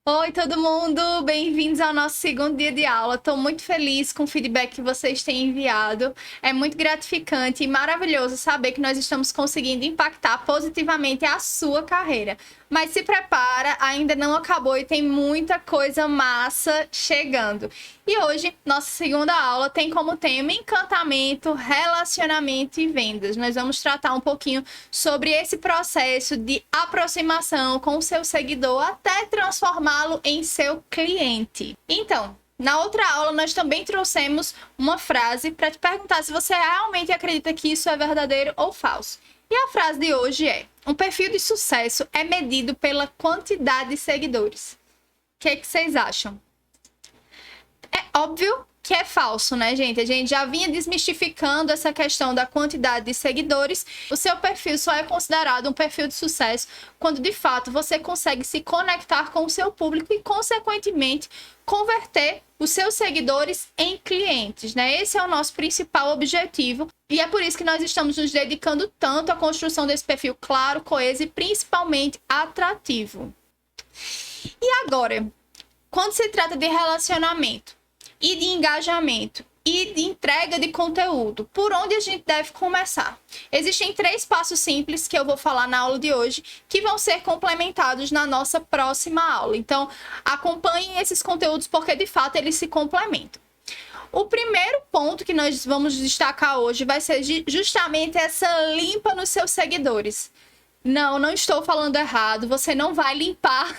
Oi, todo mundo! Bem-vindos ao nosso segundo dia de aula. Estou muito feliz com o feedback que vocês têm enviado. É muito gratificante e maravilhoso saber que nós estamos conseguindo impactar positivamente a sua carreira. Mas se prepara, ainda não acabou e tem muita coisa massa chegando. E hoje, nossa segunda aula tem como tema encantamento, relacionamento e vendas. Nós vamos tratar um pouquinho sobre esse processo de aproximação com o seu seguidor até transformá-lo em seu cliente. Então, na outra aula, nós também trouxemos uma frase para te perguntar se você realmente acredita que isso é verdadeiro ou falso. E a frase de hoje é: um perfil de sucesso é medido pela quantidade de seguidores. O que vocês acham? É óbvio que é falso, né, gente? A gente já vinha desmistificando essa questão da quantidade de seguidores. O seu perfil só é considerado um perfil de sucesso quando, de fato, você consegue se conectar com o seu público e, consequentemente, converter os seus seguidores em clientes, né? Esse é o nosso principal objetivo e é por isso que nós estamos nos dedicando tanto à construção desse perfil claro, coeso e, principalmente, atrativo. E agora, quando se trata de relacionamento e de engajamento e de entrega de conteúdo, por onde a gente deve começar? Existem 3 passos simples que eu vou falar na aula de hoje, que vão ser complementados na nossa próxima aula. Então, acompanhem esses conteúdos porque, de fato, eles se complementam. O primeiro ponto que nós vamos destacar hoje vai ser justamente essa limpa nos seus seguidores. Não estou falando errado, você não vai limpar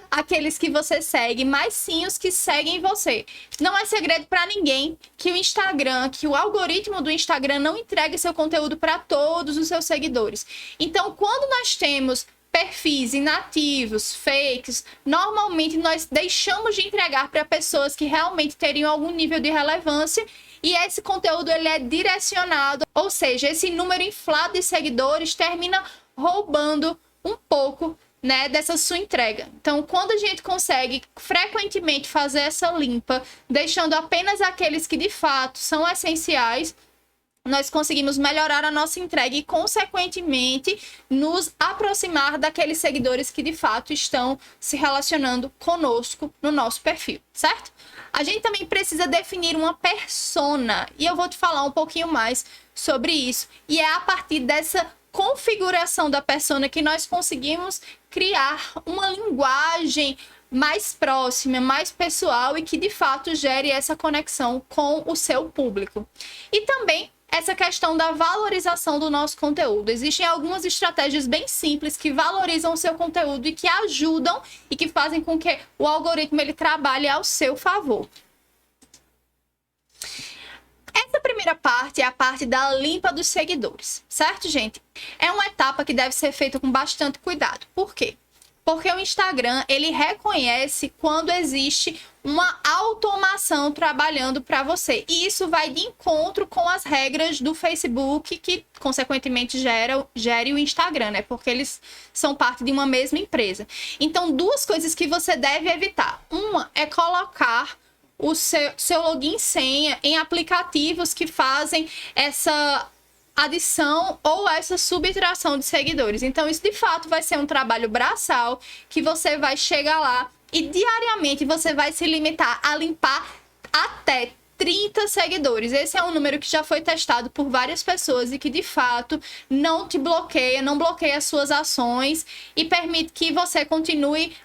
aqueles que você segue, mas sim os que seguem você. Não é segredo para ninguém que o Instagram, que o algoritmo do Instagram não entrega seu conteúdo para todos os seus seguidores. Então, quando nós temos perfis inativos, fakes, normalmente nós deixamos de entregar para pessoas que realmente teriam algum nível de relevância e esse conteúdo ele é direcionado, ou seja, esse número inflado de seguidores termina roubando um pouco, né, dessa sua entrega. Então, quando a gente consegue frequentemente fazer essa limpa, deixando apenas aqueles que de fato são essenciais, nós conseguimos melhorar a nossa entrega e, consequentemente, nos aproximar daqueles seguidores que de fato estão se relacionando conosco no nosso perfil, certo? A gente também precisa definir uma persona e eu vou te falar um pouquinho mais sobre isso. E é a partir dessa configuração da persona que nós conseguimos criar uma linguagem mais próxima, mais pessoal e que de fato gere essa conexão com o seu público. E também essa questão da valorização do nosso conteúdo. Existem algumas estratégias bem simples que valorizam o seu conteúdo e que ajudam e que fazem com que o algoritmo ele trabalhe ao seu favor. Essa primeira parte é a parte da limpa dos seguidores, certo, gente? É uma etapa que deve ser feita com bastante cuidado. Por quê? Porque o Instagram, ele reconhece quando existe uma automação trabalhando para você. E isso vai de encontro com as regras do Facebook, que, consequentemente, gere o Instagram, né? Porque eles são parte de uma mesma empresa. Então, 2 coisas que você deve evitar. Uma é colocar o seu login e senha em aplicativos que fazem essa adição ou essa subtração de seguidores. Então, isso de fato vai ser um trabalho braçal que você vai chegar lá e diariamente você vai se limitar a limpar até 30 seguidores. Esse é um número que já foi testado por várias pessoas e que de fato não te bloqueia, não bloqueia as suas ações e permite que você continue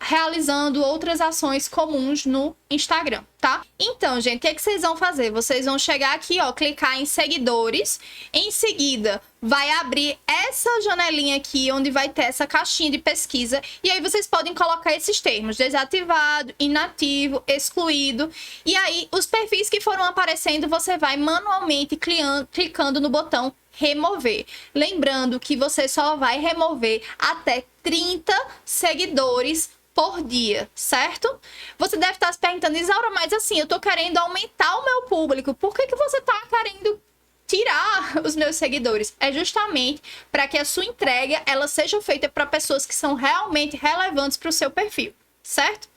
realizando outras ações comuns no Instagram, tá? Então, gente, o que vocês vão fazer? Vocês vão chegar aqui, ó, clicar em seguidores, em seguida vai abrir essa janelinha aqui, onde vai ter essa caixinha de pesquisa, e aí vocês podem colocar esses termos, desativado, inativo, excluído, e aí os perfis que foram aparecendo, você vai manualmente clicando no botão remover. Lembrando que você só vai remover até 30 seguidores por dia, certo? Você deve estar se perguntando, Isaura, mas assim, eu tô querendo aumentar o meu público, por que você tá querendo tirar os meus seguidores? É justamente para que a sua entrega ela seja feita para pessoas que são realmente relevantes para o seu perfil, certo?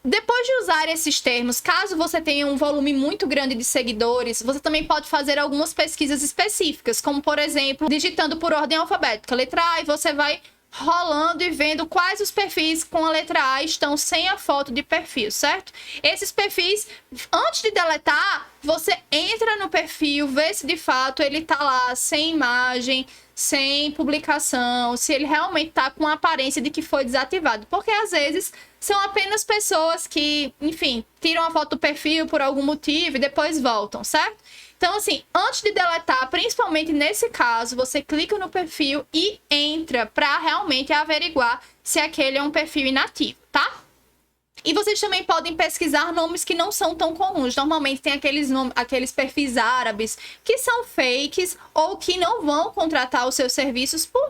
Depois de usar esses termos, caso você tenha um volume muito grande de seguidores, você também pode fazer algumas pesquisas específicas, como, por exemplo, digitando por ordem alfabética. Letra A, e você vai rolando e vendo quais os perfis com a letra A estão sem a foto de perfil, certo? Esses perfis, antes de deletar, você entra no perfil, vê se de fato ele tá lá sem imagem, sem publicação, se ele realmente tá com a aparência de que foi desativado. Porque às vezes são apenas pessoas que, enfim, tiram a foto do perfil por algum motivo e depois voltam, certo? Então, assim, antes de deletar, principalmente nesse caso, você clica no perfil e entra para realmente averiguar se aquele é um perfil inativo, tá? E vocês também podem pesquisar nomes que não são tão comuns. Normalmente tem aqueles perfis árabes que são fakes ou que não vão contratar os seus serviços por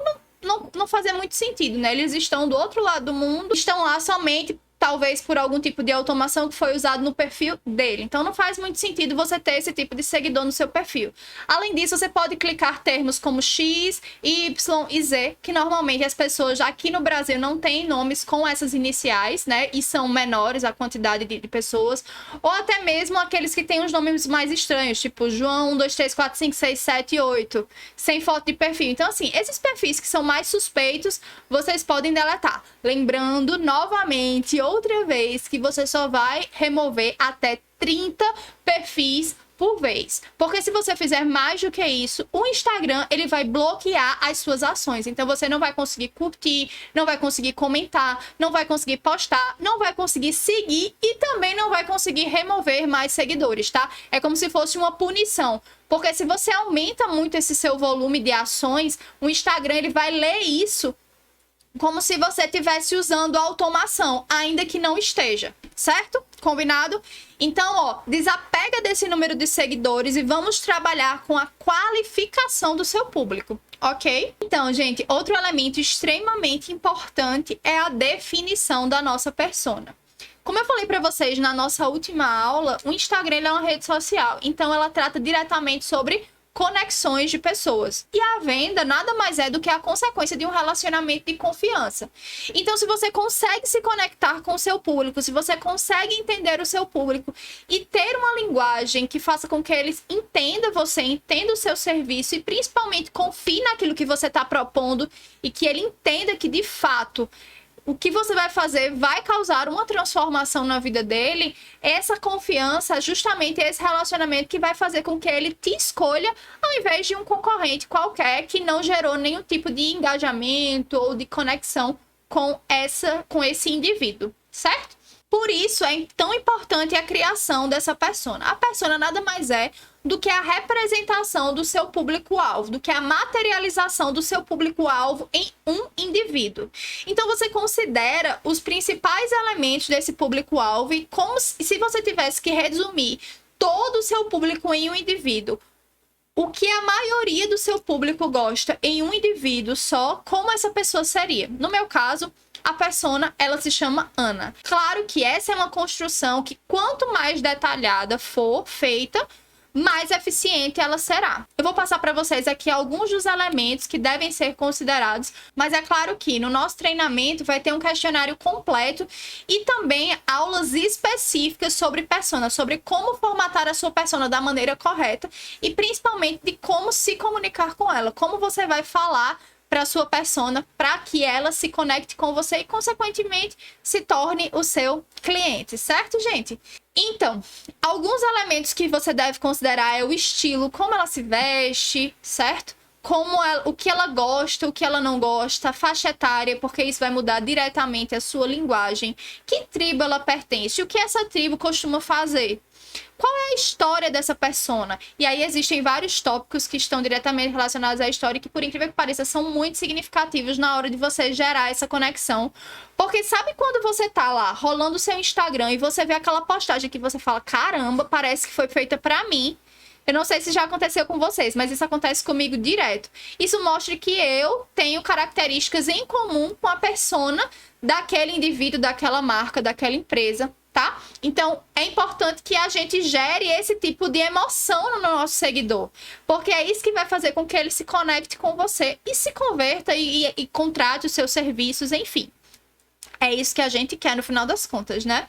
não fazer muito sentido, né? Eles estão do outro lado do mundo, estão lá somente talvez por algum tipo de automação que foi usado no perfil dele. Então não faz muito sentido você ter esse tipo de seguidor no seu perfil. Além disso, você pode clicar termos como X, Y e Z, que normalmente as pessoas aqui no Brasil não têm nomes com essas iniciais, né? E são menores a quantidade de pessoas. Ou até mesmo aqueles que têm os nomes mais estranhos, tipo João 1, 2, 3, 4, 5, 6, 7, 8, sem foto de perfil. Então, assim, esses perfis que são mais suspeitos, vocês podem deletar. Lembrando, novamente, outra vez, que você só vai remover até 30 perfis por vez. Porque se você fizer mais do que isso, o Instagram, ele vai bloquear as suas ações. Então, você não vai conseguir curtir, não vai conseguir comentar, não vai conseguir postar, não vai conseguir seguir e também não vai conseguir remover mais seguidores, tá? É como se fosse uma punição. Porque se você aumenta muito esse seu volume de ações, o Instagram, ele vai ler isso como se você estivesse usando a automação, ainda que não esteja, certo? Combinado? Então, ó, desapega desse número de seguidores e vamos trabalhar com a qualificação do seu público, ok? Então, gente, outro elemento extremamente importante é a definição da nossa persona. Como eu falei para vocês na nossa última aula, o Instagram é uma rede social, então ela trata diretamente sobre conexões de pessoas. E a venda nada mais é do que a consequência de um relacionamento de confiança. Então, se você consegue se conectar com o seu público, se você consegue entender o seu público e ter uma linguagem que faça com que eles entendam você, entendam o seu serviço e principalmente confie naquilo que você está propondo e que ele entenda que, de fato, o que você vai fazer vai causar uma transformação na vida dele, essa confiança, justamente esse relacionamento que vai fazer com que ele te escolha ao invés de um concorrente qualquer que não gerou nenhum tipo de engajamento ou de conexão com esse indivíduo, certo? Por isso é tão importante a criação dessa persona. A persona nada mais é do que a representação do seu público-alvo, do que a materialização do seu público-alvo em um indivíduo. Então, você considera os principais elementos desse público-alvo e como se você tivesse que resumir todo o seu público em um indivíduo. O que a maioria do seu público gosta em um indivíduo só, como essa pessoa seria? No meu caso, a persona, ela se chama Ana. Claro que essa é uma construção que quanto mais detalhada for feita, mais eficiente ela será. Eu vou passar para vocês aqui alguns dos elementos que devem ser considerados, mas é claro que no nosso treinamento vai ter um questionário completo e também aulas específicas sobre persona, sobre como formatar a sua persona da maneira correta e principalmente de como se comunicar com ela, como você vai falar para a sua persona, para que ela se conecte com você e, consequentemente, se torne o seu cliente, certo, gente? Então, alguns elementos que você deve considerar é o estilo, como ela se veste, certo? O que ela gosta, o que ela não gosta, a faixa etária, porque isso vai mudar diretamente a sua linguagem, que tribo ela pertence, o que essa tribo costuma fazer. Qual é a história dessa persona? E aí existem vários tópicos que estão diretamente relacionados à história que, por incrível que pareça, são muito significativos na hora de você gerar essa conexão. Porque sabe quando você tá lá rolando o seu Instagram e você vê aquela postagem que você fala, caramba, parece que foi feita pra mim. Eu não sei se já aconteceu com vocês, mas isso acontece comigo direto. Isso mostra que eu tenho características em comum com a persona daquele indivíduo, daquela marca, daquela empresa, tá? Então, é importante que a gente gere esse tipo de emoção no nosso seguidor, porque é isso que vai fazer com que ele se conecte com você e se converta e contrate os seus serviços, enfim. É isso que a gente quer no final das contas, né?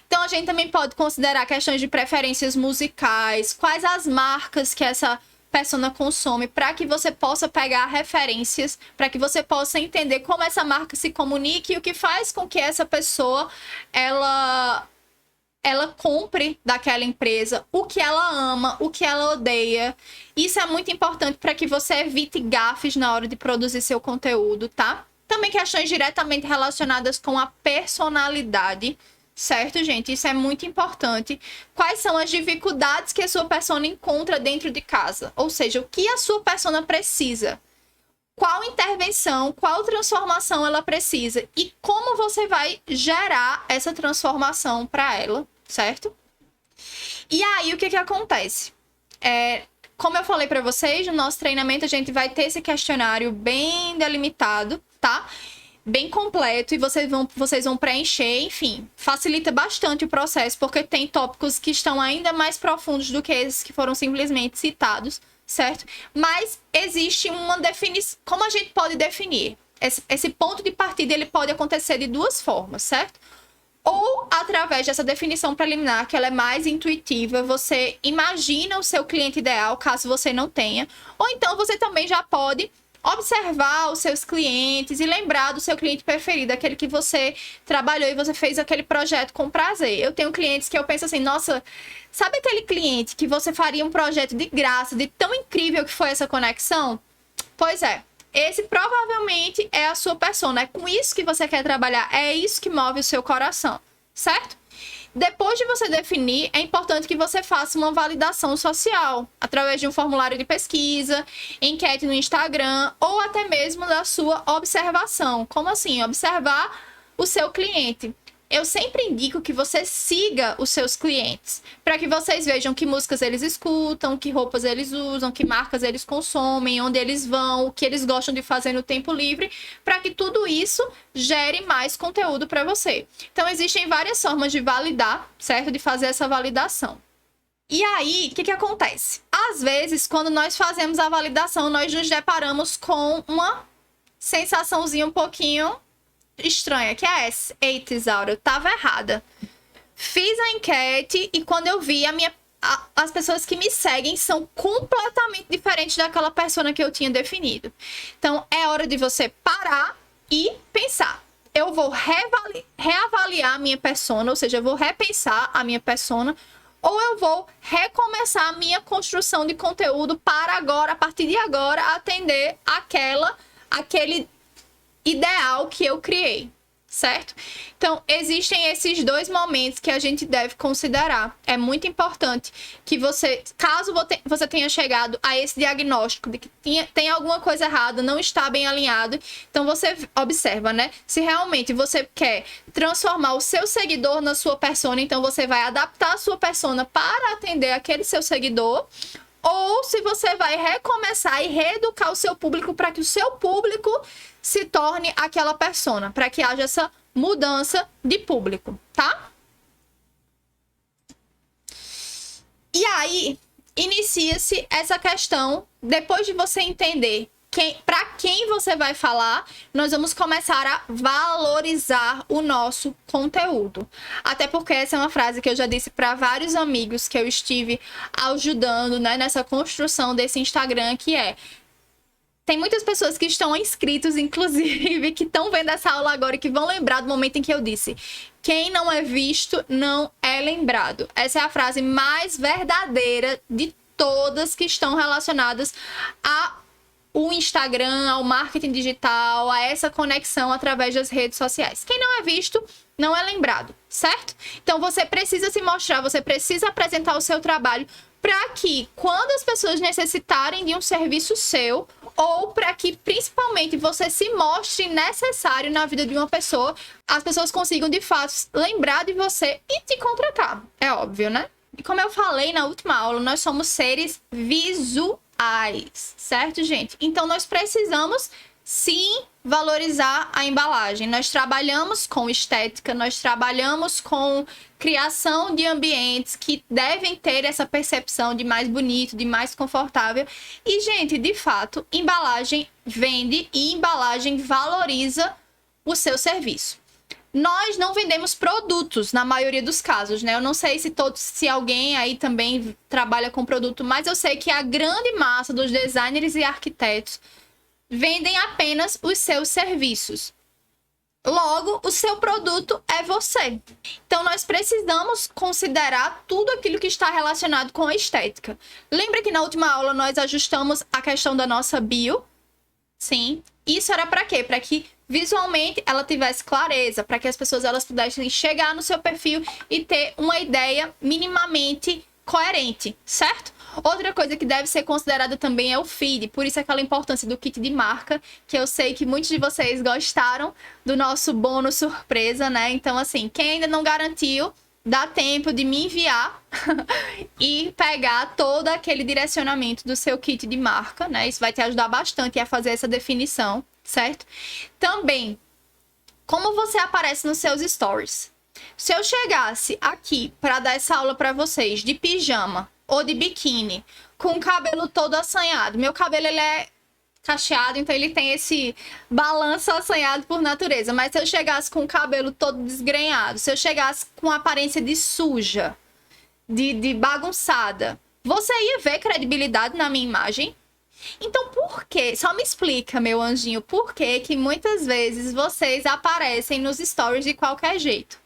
Então, a gente também pode considerar questões de preferências musicais, quais as marcas que essa persona consome, para que você possa pegar referências, para que você possa entender como essa marca se comunica e o que faz com que essa pessoa ela compre daquela empresa, o que ela ama, o que ela odeia. Isso é muito importante para que você evite gafes na hora de produzir seu conteúdo, tá? Também questões diretamente relacionadas com a personalidade, certo, gente? Isso é muito importante. Quais são as dificuldades que a sua persona encontra dentro de casa? Ou seja, o que a sua persona precisa? Qual intervenção, qual transformação ela precisa? E como você vai gerar essa transformação para ela, certo? E aí, o que acontece? Como eu falei para vocês, no nosso treinamento a gente vai ter esse questionário bem delimitado, tá? Bem completo, e vocês vão preencher, enfim, facilita bastante o processo, porque tem tópicos que estão ainda mais profundos do que esses que foram simplesmente citados, certo? Mas existe uma definição. Como a gente pode definir? Esse ponto de partida ele pode acontecer de duas formas, certo? Ou através dessa definição preliminar, que ela é mais intuitiva, você imagina o seu cliente ideal, caso você não tenha. Ou então você também já pode observar os seus clientes e lembrar do seu cliente preferido, aquele que você trabalhou e você fez aquele projeto com prazer. Eu tenho clientes que eu penso assim, nossa, sabe aquele cliente que você faria um projeto de graça, de tão incrível que foi essa conexão? Pois é. Esse provavelmente é a sua persona. É com isso que você quer trabalhar. É isso que move o seu coração, certo? Depois de você definir, é importante que você faça uma validação social, através de um formulário de pesquisa, enquete no Instagram, ou até mesmo da sua observação. Como assim? Observar o seu cliente. Eu sempre indico que você siga os seus clientes, para que vocês vejam que músicas eles escutam, que roupas eles usam, que marcas eles consomem, onde eles vão, o que eles gostam de fazer no tempo livre, para que tudo isso gere mais conteúdo para você. Então, existem várias formas de validar, certo? De fazer essa validação. E aí, o que acontece? Às vezes, quando nós fazemos a validação, nós nos deparamos com uma sensaçãozinha um pouquinho estranha, que é essa. Eita, Isaura, eu tava errada. Fiz a enquete e quando eu vi, as pessoas que me seguem são completamente diferentes daquela persona que eu tinha definido. Então, é hora de você parar e pensar. Eu vou reavaliar a minha persona, ou seja, eu vou repensar a minha persona, ou eu vou recomeçar a minha construção de conteúdo para agora, a partir de agora, atender aquele ideal que eu criei, certo? Então, existem esses dois momentos que a gente deve considerar. É muito importante que você, caso você tenha chegado a esse diagnóstico de que tem alguma coisa errada, não está bem alinhado, então você observa, né? Se realmente você quer transformar o seu seguidor na sua persona, então você vai adaptar a sua persona para atender aquele seu seguidor, ou se você vai recomeçar e reeducar o seu público para que o seu público se torne aquela persona, para que haja essa mudança de público, tá? E aí, inicia-se essa questão, depois de você entender para quem você vai falar, nós vamos começar a valorizar o nosso conteúdo. Até porque essa é uma frase que eu já disse para vários amigos que eu estive ajudando, né, nessa construção desse Instagram, que é: tem muitas pessoas que estão inscritos, inclusive, que estão vendo essa aula agora e que vão lembrar do momento em que eu disse: quem não é visto não é lembrado. Essa é a frase mais verdadeira de todas que estão relacionadas ao Instagram, ao marketing digital, a essa conexão através das redes sociais. Quem não é visto não é lembrado, certo? Então você precisa se mostrar, você precisa apresentar o seu trabalho para que, quando as pessoas necessitarem de um serviço seu, ou para que principalmente você se mostre necessário na vida de uma pessoa, as pessoas consigam de fato lembrar de você e te contratar. É óbvio, né? E como eu falei na última aula, nós somos seres visuais, certo, gente? Então nós precisamos sim valorizar a embalagem. Nós trabalhamos com estética, nós trabalhamos com criação de ambientes que devem ter essa percepção de mais bonito, de mais confortável. E, gente, de fato, embalagem vende e embalagem valoriza o seu serviço. Nós não vendemos produtos na maioria dos casos, né? Eu não sei se alguém aí também trabalha com produto, mas eu sei que a grande massa dos designers e arquitetos vendem apenas os seus serviços. Logo, o seu produto é você. Então, nós precisamos considerar tudo aquilo que está relacionado com a estética. Lembra que na última aula nós ajustamos a questão da nossa bio? Sim. Isso era para quê? Para que visualmente ela tivesse clareza, para que as pessoas elas pudessem chegar no seu perfil e ter uma ideia minimamente coerente, certo? Outra coisa que deve ser considerada também é o feed, por isso aquela importância do kit de marca, que eu sei que muitos de vocês gostaram do nosso bônus surpresa, né? Então, assim, quem ainda não garantiu, dá tempo de me enviar e pegar todo aquele direcionamento do seu kit de marca, né? Isso vai te ajudar bastante a fazer essa definição, certo? Também, como você aparece nos seus stories? Se eu chegasse aqui para dar essa aula para vocês de pijama ou de biquíni, com o cabelo todo assanhado, meu cabelo ele é cacheado, então ele tem esse balanço assanhado por natureza, mas se eu chegasse com o cabelo todo desgrenhado, se eu chegasse com aparência de suja, de bagunçada, você ia ver credibilidade na minha imagem? Então, por que? Só me explica, meu anjinho, por que muitas vezes vocês aparecem nos stories de qualquer jeito?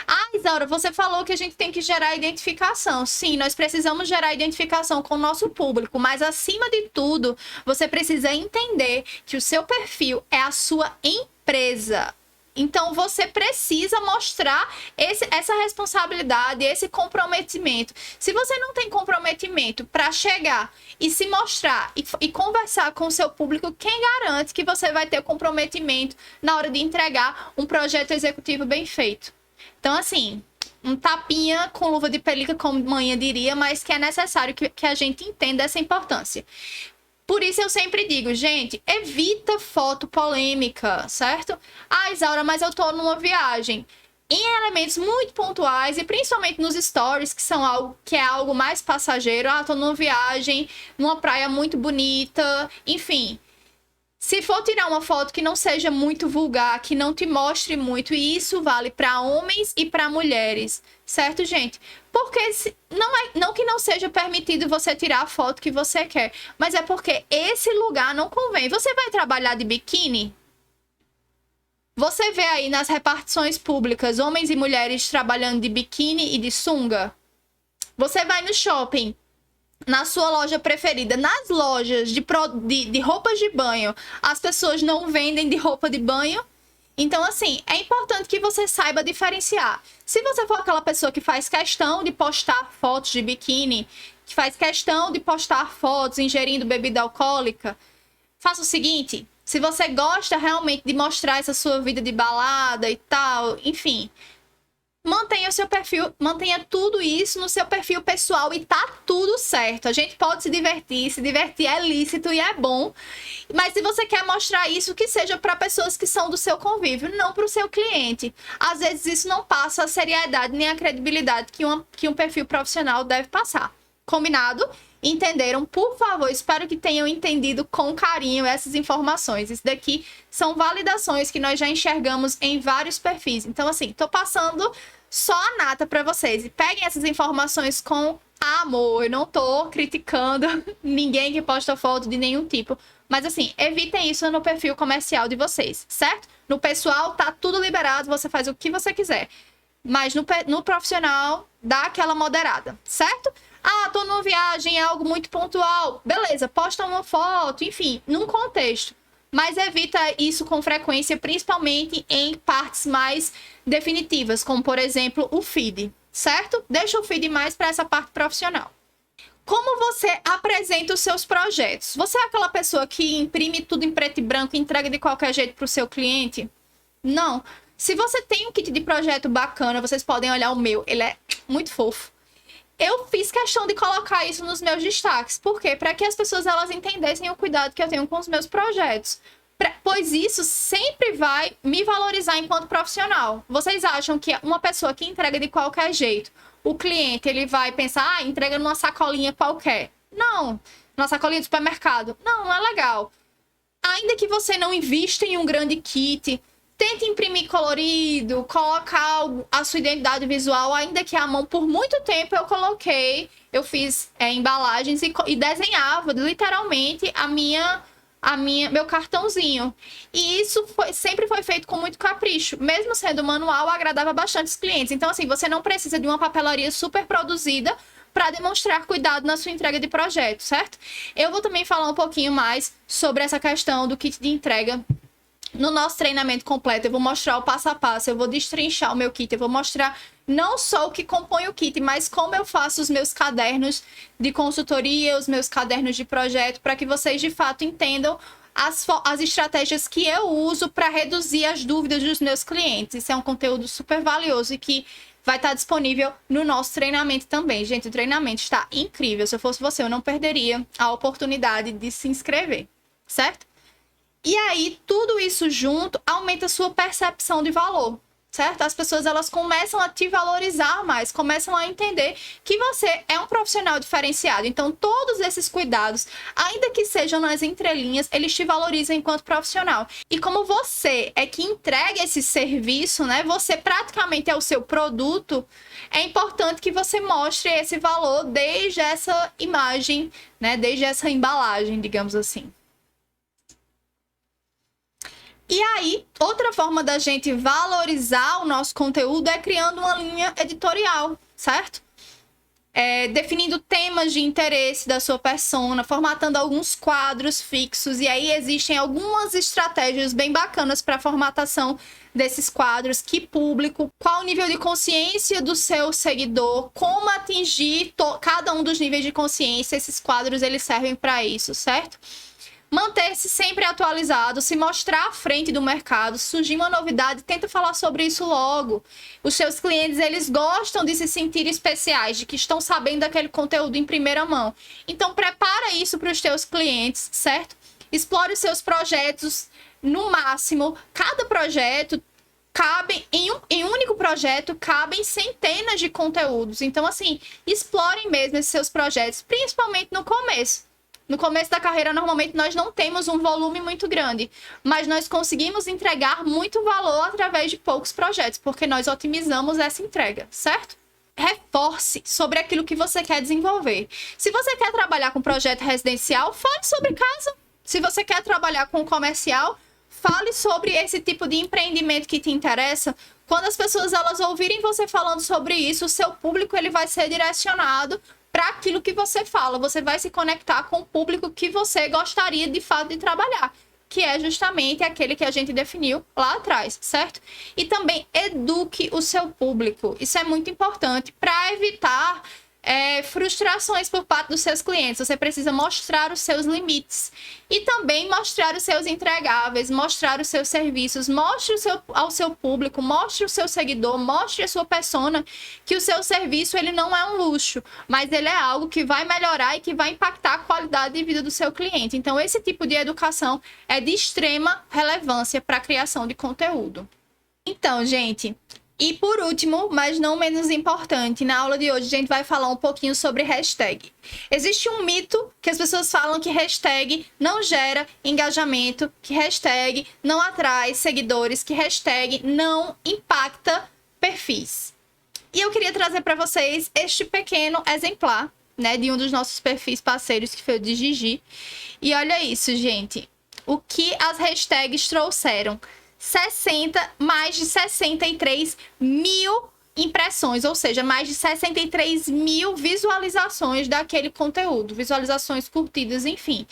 Ah, Isaura, você falou que a gente tem que gerar identificação. Sim, nós precisamos gerar identificação com o nosso público, mas acima de tudo, você precisa entender que o seu perfil é a sua empresa. Então, você precisa mostrar essa responsabilidade, esse comprometimento. Se você não tem comprometimento para chegar e se mostrar e conversar com o seu público, quem garante que você vai ter comprometimento na hora de entregar um projeto executivo bem feito? Então, assim, um tapinha com luva de pelica, como manhã diria, mas que é necessário que a gente entenda essa importância. Por isso eu sempre digo, gente, evita foto polêmica, certo? Ah, Isaura, mas eu tô numa viagem. Em elementos muito pontuais e principalmente nos stories, que é algo mais passageiro. Ah, tô numa viagem, numa praia muito bonita, enfim. Se for tirar uma foto que não seja muito vulgar, que não te mostre muito, e isso vale para homens e para mulheres, certo, gente? Porque não que não seja permitido você tirar a foto que você quer, mas é porque esse lugar não convém. Você vai trabalhar de biquíni? Você vê aí nas repartições públicas homens e mulheres trabalhando de biquíni e de sunga? Você vai no shopping, na sua loja preferida, nas lojas de roupas de banho, as pessoas não vendem de roupa de banho. Então, assim, é importante que você saiba diferenciar. Se você for aquela pessoa que faz questão de postar fotos de biquíni, que faz questão de postar fotos ingerindo bebida alcoólica, faça o seguinte: se você gosta realmente de mostrar essa sua vida de balada e tal, enfim, mantenha o seu perfil, mantenha tudo isso no seu perfil pessoal e tá tudo certo. A gente pode se divertir é lícito e é bom. Mas se você quer mostrar isso, que seja para pessoas que são do seu convívio, não para o seu cliente. Às vezes isso não passa a seriedade nem a credibilidade que um perfil profissional deve passar. Combinado? Entenderam? Por favor, espero que tenham entendido com carinho essas informações. Isso daqui são validações que nós já enxergamos em vários perfis. Então, assim, tô passando só a nata para vocês. E peguem essas informações com amor. Eu não tô criticando ninguém que posta foto de nenhum tipo. Mas, assim, evitem isso no perfil comercial de vocês, certo? No pessoal, tá tudo liberado, você faz o que você quiser. Mas no profissional, dá aquela moderada, certo? Ah, tô numa viagem, é algo muito pontual. Beleza, posta uma foto, enfim, num contexto. Mas evita isso com frequência, principalmente em partes mais definitivas, como, por exemplo, o feed, certo? Deixa o feed mais para essa parte profissional. Como você apresenta os seus projetos? Você é aquela pessoa que imprime tudo em preto e branco e entrega de qualquer jeito para o seu cliente? Não. Se você tem um kit de projeto bacana, vocês podem olhar o meu, ele é muito fofo. Eu fiz questão de colocar isso nos meus destaques. Por quê? Para que as pessoas elas entendessem o cuidado que eu tenho com os meus projetos. Pois isso sempre vai me valorizar enquanto profissional. Vocês acham que uma pessoa que entrega de qualquer jeito, o cliente ele vai pensar, ah, entrega numa sacolinha qualquer. Não, numa sacolinha de supermercado. Não, não é legal. Ainda que você não invista em um grande kit, Tente imprimir colorido, colocar a sua identidade visual, ainda que à mão. Por muito tempo eu fiz embalagens e desenhava literalmente meu cartãozinho. E isso sempre foi feito com muito capricho. Mesmo sendo manual, agradava bastante os clientes. Então, assim, você não precisa de uma papelaria super produzida para demonstrar cuidado na sua entrega de projeto, certo? Eu vou também falar um pouquinho mais sobre essa questão do kit de entrega. No nosso treinamento completo, eu vou mostrar o passo a passo, eu vou destrinchar o meu kit, eu vou mostrar não só o que compõe o kit, mas como eu faço os meus cadernos de consultoria, os meus cadernos de projeto, para que vocês de fato entendam as estratégias que eu uso para reduzir as dúvidas dos meus clientes. Isso é um conteúdo super valioso e que vai estar disponível no nosso treinamento também. Gente, o treinamento está incrível. Se eu fosse você, eu não perderia a oportunidade de se inscrever, certo? E aí, tudo isso junto aumenta a sua percepção de valor, certo? As pessoas, elas começam a te valorizar mais, começam a entender que você é um profissional diferenciado. Então, todos esses cuidados, ainda que sejam nas entrelinhas, eles te valorizam enquanto profissional. E como você é que entrega esse serviço, né? Você praticamente é o seu produto, é importante que você mostre esse valor desde essa imagem, né? Desde essa embalagem, digamos assim. E aí, outra forma da gente valorizar o nosso conteúdo é criando uma linha editorial, certo? Definindo temas de interesse da sua persona, formatando alguns quadros fixos. E aí existem algumas estratégias bem bacanas para a formatação desses quadros. Que público, qual o nível de consciência do seu seguidor, como atingir cada um dos níveis de consciência. Esses quadros, eles servem para isso, certo? Manter-se sempre atualizado, se mostrar à frente do mercado, surgir uma novidade, tenta falar sobre isso logo. Os seus clientes, eles gostam de se sentir especiais, de que estão sabendo daquele conteúdo em primeira mão. Então, prepara isso para os teus clientes, certo? Explore os seus projetos no máximo. Cada projeto cabe, em um único projeto, cabem centenas de conteúdos. Então, assim, explorem mesmo esses seus projetos, principalmente no começo. No começo da carreira, normalmente, nós não temos um volume muito grande, mas nós conseguimos entregar muito valor através de poucos projetos, porque nós otimizamos essa entrega, certo? Reforce sobre aquilo que você quer desenvolver. Se você quer trabalhar com projeto residencial, fale sobre casa. Se você quer trabalhar com comercial, fale sobre esse tipo de empreendimento que te interessa. Quando as pessoas, elas ouvirem você falando sobre isso, o seu público, ele vai ser direcionado para aquilo que você fala. Você vai se conectar com o público que você gostaria de fato de trabalhar, que é justamente aquele que a gente definiu lá atrás, certo? E também eduque o seu público. Isso é muito importante para evitar frustrações por parte dos seus clientes. Você precisa mostrar os seus limites e também mostrar os seus entregáveis, mostrar os seus serviços, mostre ao seu público, mostre o seu seguidor, mostre a sua persona que o seu serviço, ele não é um luxo, mas ele é algo que vai melhorar e que vai impactar a qualidade de vida do seu cliente. Então, esse tipo de educação é de extrema relevância para a criação de conteúdo. Então, gente, e por último, mas não menos importante, na aula de hoje a gente vai falar um pouquinho sobre hashtag. Existe um mito que as pessoas falam que hashtag não gera engajamento, que hashtag não atrai seguidores, que hashtag não impacta perfis. E eu queria trazer para vocês este pequeno exemplar, né, de um dos nossos perfis parceiros, que foi o de Gigi. E olha isso, gente. O que as hashtags trouxeram? Mais de 63 mil impressões, ou seja, mais de 63 mil visualizações daquele conteúdo, visualizações curtidas, enfim.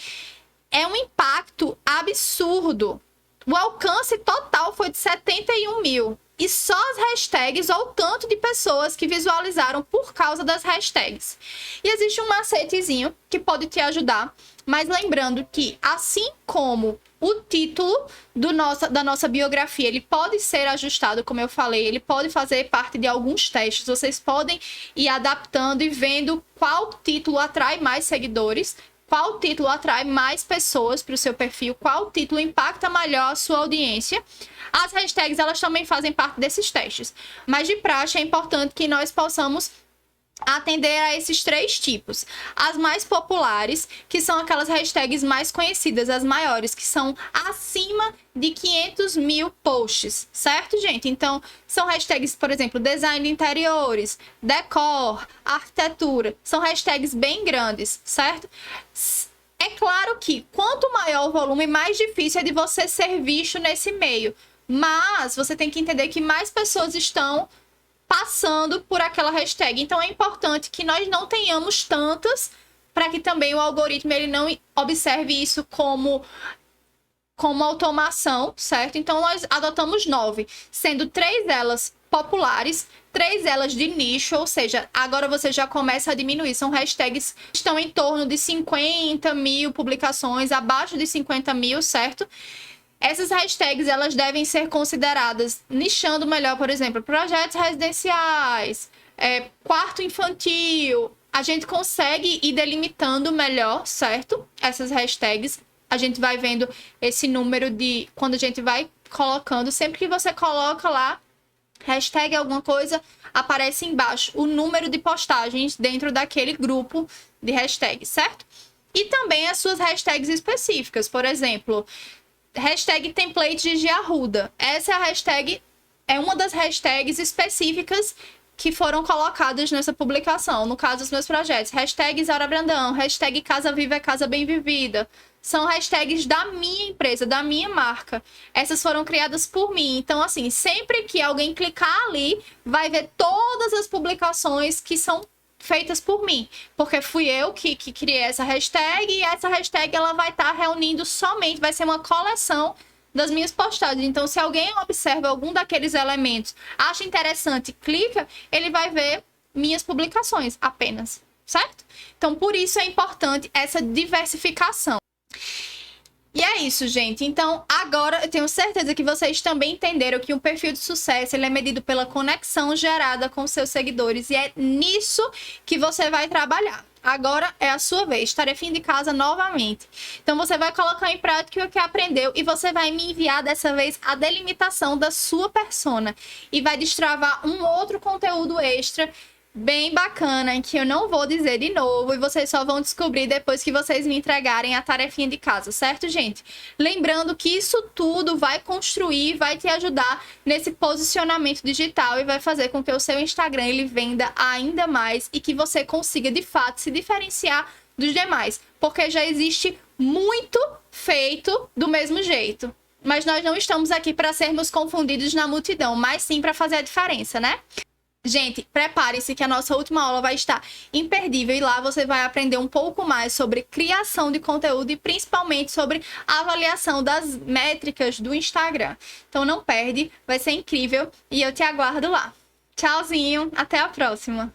É um impacto absurdo. O alcance total foi de 71 mil. E só as hashtags, ou o tanto de pessoas que visualizaram por causa das hashtags. E existe um macetezinho que pode te ajudar, mas lembrando que, assim como o título da nossa biografia, ele pode ser ajustado, como eu falei, ele pode fazer parte de alguns testes. Vocês podem ir adaptando e vendo qual título atrai mais seguidores, qual título atrai mais pessoas para o seu perfil, qual título impacta melhor a sua audiência. As hashtags, elas também fazem parte desses testes. Mas de praxe, é importante que nós possamos atender a esses 3 tipos. As mais populares, que são aquelas hashtags mais conhecidas, as maiores, que são acima de 500 mil posts, certo, gente? Então, são hashtags, por exemplo, design de interiores, decor, arquitetura, são hashtags bem grandes, certo? É claro que quanto maior o volume, mais difícil é de você ser visto nesse meio, mas você tem que entender que mais pessoas estão passando por aquela hashtag. Então é importante que nós não tenhamos tantas, para que também o algoritmo ele não observe isso como automação, certo? Então nós adotamos 9, sendo 3 delas populares, 3 delas de nicho, ou seja, agora você já começa a diminuir. São hashtags que estão em torno de 50 mil publicações, abaixo de 50 mil, certo? Essas hashtags, elas devem ser consideradas nichando melhor, por exemplo, projetos residenciais, quarto infantil. A gente consegue ir delimitando melhor, certo? Essas hashtags. A gente vai vendo esse número de... Quando a gente vai colocando, sempre que você coloca lá, hashtag alguma coisa, aparece embaixo o número de postagens dentro daquele grupo de hashtags, certo? E também as suas hashtags específicas, por exemplo... Hashtag template de Arruda. Essa é a hashtag, é uma das hashtags específicas que foram colocadas nessa publicação. No caso dos meus projetos. Hashtag Isaura Brandão, hashtag Casa Viva é Casa Bem Vivida. São hashtags da minha empresa, da minha marca. Essas foram criadas por mim. Então, assim, sempre que alguém clicar ali, vai ver todas as publicações que são feitas por mim, porque fui eu que criei essa hashtag, e essa hashtag ela vai estar reunindo somente, vai ser uma coleção das minhas postagens. Então, se alguém observa algum daqueles elementos, acha interessante, clica, ele vai ver minhas publicações apenas, certo? Então, por isso é importante essa diversificação. E é isso, gente. Então, agora eu tenho certeza que vocês também entenderam que um perfil de sucesso ele é medido pela conexão gerada com seus seguidores. E é nisso que você vai trabalhar. Agora é a sua vez, tarefinha de casa novamente. Então, você vai colocar em prática o que aprendeu e você vai me enviar dessa vez a delimitação da sua persona. E vai destravar um outro conteúdo extra bem bacana, que eu não vou dizer de novo e vocês só vão descobrir depois que vocês me entregarem a tarefinha de casa, certo, gente? Lembrando que isso tudo vai construir, vai te ajudar nesse posicionamento digital e vai fazer com que o seu Instagram ele venda ainda mais e que você consiga, de fato, se diferenciar dos demais, porque já existe muito feito do mesmo jeito. Mas nós não estamos aqui para sermos confundidos na multidão, mas sim para fazer a diferença, né? Gente, prepare-se que a nossa última aula vai estar imperdível e lá você vai aprender um pouco mais sobre criação de conteúdo e principalmente sobre a avaliação das métricas do Instagram. Então não perde, vai ser incrível e eu te aguardo lá. Tchauzinho, até a próxima!